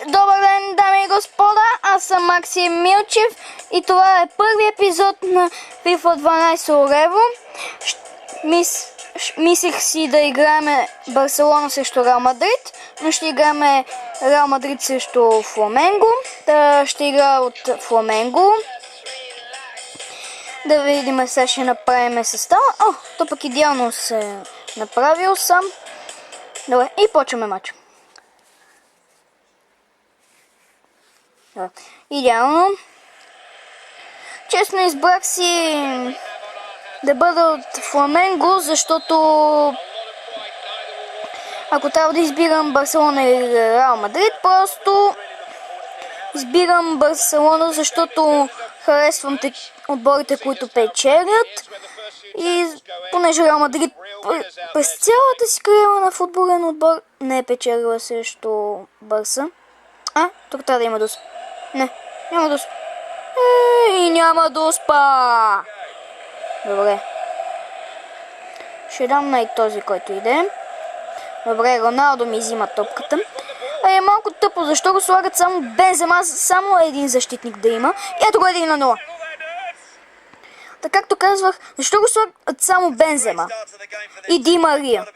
Добър ден, дами и господа, аз съм Максим Милчев и това е първи епизод на FIFA 12 Орево. Мислих си да играем Барселона срещу Реал Мадрид, но ще играем Реал Мадрид срещу Фламенго. Ще игра от Фламенго. Да видим, сега ще направим състава. То пък идеално се направил сам. Добре, и почваме матча. Идеално. Честно избрах си да бъда от Фламенго, защото ако трябва да избирам Барселона или Реал Мадрид, просто избирам Барселона, защото харесвам отборите, които печелят. И понеже Реал Мадрид през цялата си кариера на футболен отбор не е печелила срещу Барса. Тук трябва да има Дуспа. Не, няма Дуспа. И няма Дуспа. Добре. Ще дам на този, който иде. Добре, Роналдо ми взима топката. Е малко тъпо, защо го слагат само Бензема, само един защитник да има. И ето го 1-0. Така както казвах, защо го слагат само Бензема? И Ди Мария.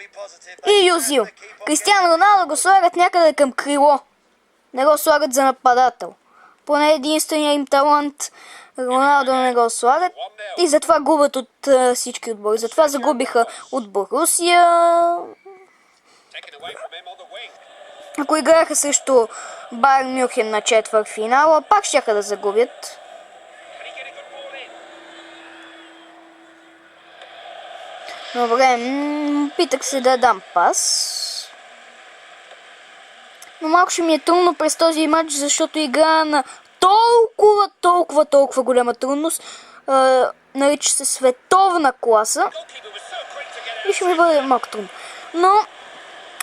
И Юзил. Кристиано Роналдо го слагат някъде към крило. Не го слагат за нападател. Поне единствения им талант Роналдо не го слагат. И затова губят от всички отбори. Затова загубиха от Борусия. Ако играха срещу Байерн Мюнхен на четвъртфинала, пак щяха да загубят. Добре, питах се да дам пас. Но малко ще ми е трудно през този матч, защото игра на толкова голяма трудност. Нарича се световна класа. И ще ми бъде малко трудно. Но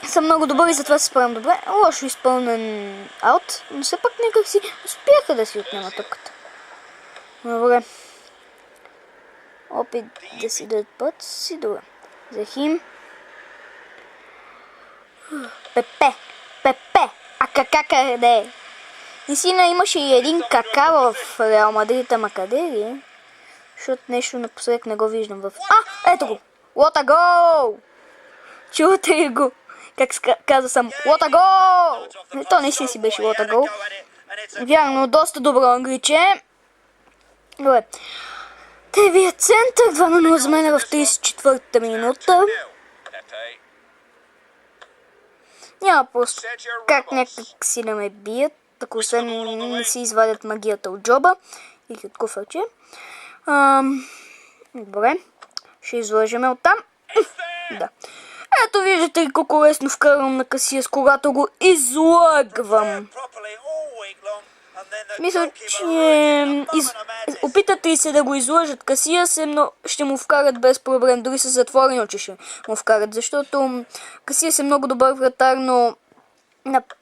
съм много добър и затова се справям добре. Лошо изпълнен аут, но все пак някак си успяха да си отнемат топката. Добре. Опит да си дадат път си, добре. Захим. Пепе. Къде е? Наистина имаше и един кака в Реал Мадрид, ама къде ли? Защото нещо напоследък не го виждам в... Ето го! What a goal! Чувате ли го? Как каза съм, what a goal! То наистина си беше what a goal. Вярно, доста добро англиче. Добре. Тевият център, 2-0 за мен в 34-та минута. Няма просто как някак си да ме бият, ако освен не си извадят магията от джоба или от куфърче. Добре, ще излъжеме оттам. Да. Ето виждате ли колко лесно вкарвам на Касиас, когато го излъгвам. Мисля, че опитат ли се да го излъжат Касиас, ще му вкарат без проблем, дори с затворени очи ще му вкарат, защото Касиас е много добър вратар, но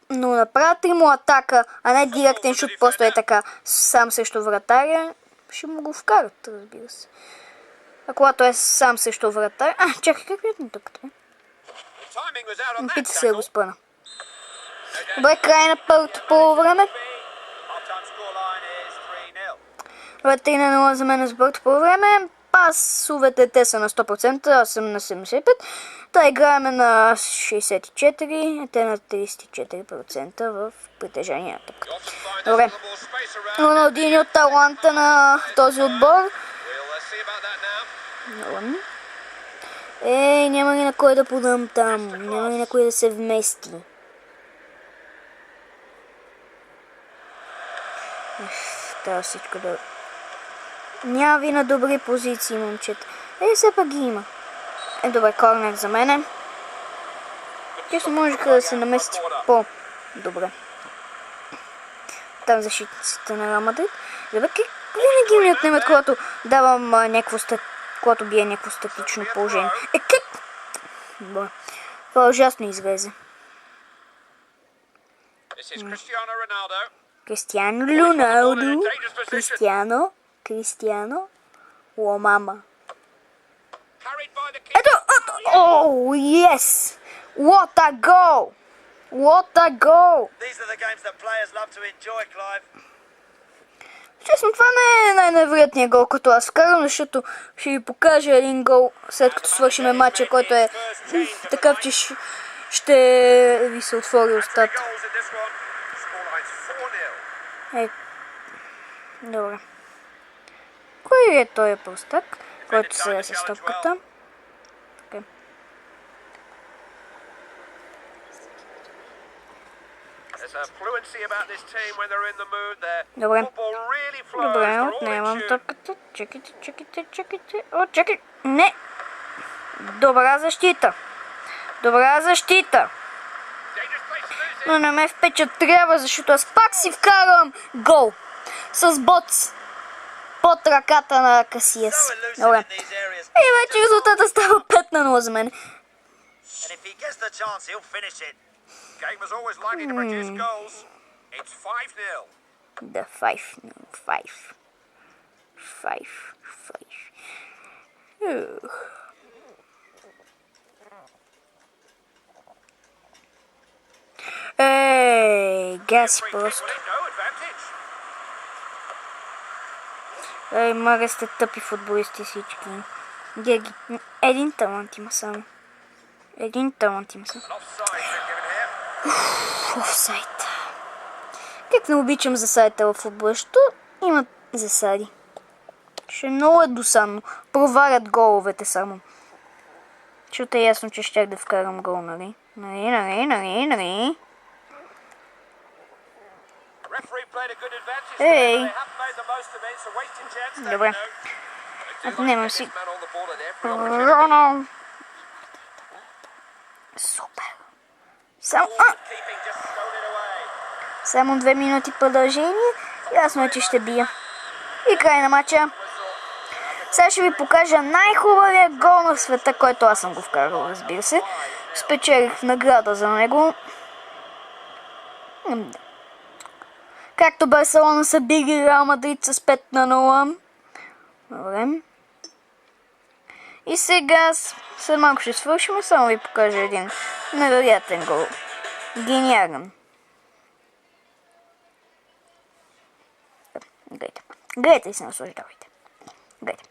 направят ли му атака, а не директен шут, просто е така сам срещу вратаря, ще му го вкарат, разбира се. А когато е сам срещу вратаря... Чакай, как видят на тъката? Опита се да го спъна. Добре, край на първото полувреме. 3-0 за мен с първото полувреме. Пасовете те са на 100%, аз съм на 75%. Та играем на 64%, те на 34% в притежание на топката. Добре. Роналдиньо от таланта на този отбор. Няма ли на кой да подам там? Няма ли на кой да се вмести? Трябва всичко да... Няма ви на добри позиции, момчета. Все пак ги има. Добре, корнер за мене. Често можеха да се намести по-добре. Там защитниците на Реал Мадрид. Добре, винаги ми отнемат, когато давам когато бие някакво статично положение. Как? Добре. Това ужасно излезе. Кристиано Роналдо. Кристиано. О, мама. Ето! Yes! What a goal! What a goal! These are the games that players love to enjoy, Clive. Честно, това не е най-невероятният гол, който аз вкарам, защото ще ви покажа един гол, след като свършиме матча, който е такъв, че ще ви се отвори устата. Е, добре. Кой е този простак, който се е с топката? Okay. Добре. Добре, отнемам топката. Чекайте. О, чекай! Не! Добра защита. Но не ме впечатлява, защото аз пак си вкарвам гол. С боц. Под ръката на Касиас. Добре. И вече резултата става 5-0 за мен. Да, 5-0. 5. Ей, гаси просто. Ей, мага сте тъпи футболисти всички. Геги, един талант има само. Офсайд. Как не обичам засадите в футбола, защото имат засади. Ще много е досадно. Проварят головете само. Защото е ясно, че щях да вкарам гол, нали? Нали. Ей! Добре. Отнемам си. Роно! Супер! Само 2 минути продължение. Ясно е, че ще бия. И край на матча. Сега ще ви покажа най-хубавия гол на света, който аз съм го вкарал, разбира се. Спечелих награда за него. Както Барселона са били Реал Мадрид с 5-0. Добре. И сега след малко ще свършим, само ви покажа един невероятен гол. Гениален. Гледайте и се наслаждавайте. Гледайте.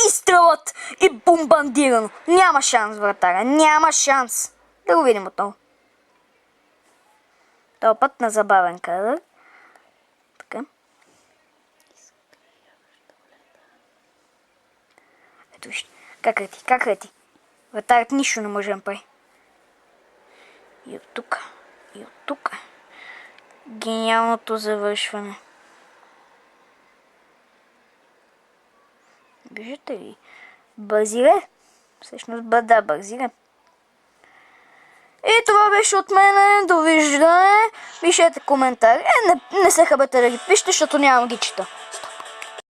Изстрелът и бомбандирано. Няма шанс, вратаря. Няма шанс. Да го видим отново. Това път на забавен кадър. Така. Ето вижте. Как лети. Вратарят нищо не може да направи. И от тук. Гениалното завършване. Виждате ли? Бързиле. Всъщност да, бързиле. И това беше от мен. Довиждане. Пишете коментари. Не се хабете да ги пишете, защото нямам ги чета.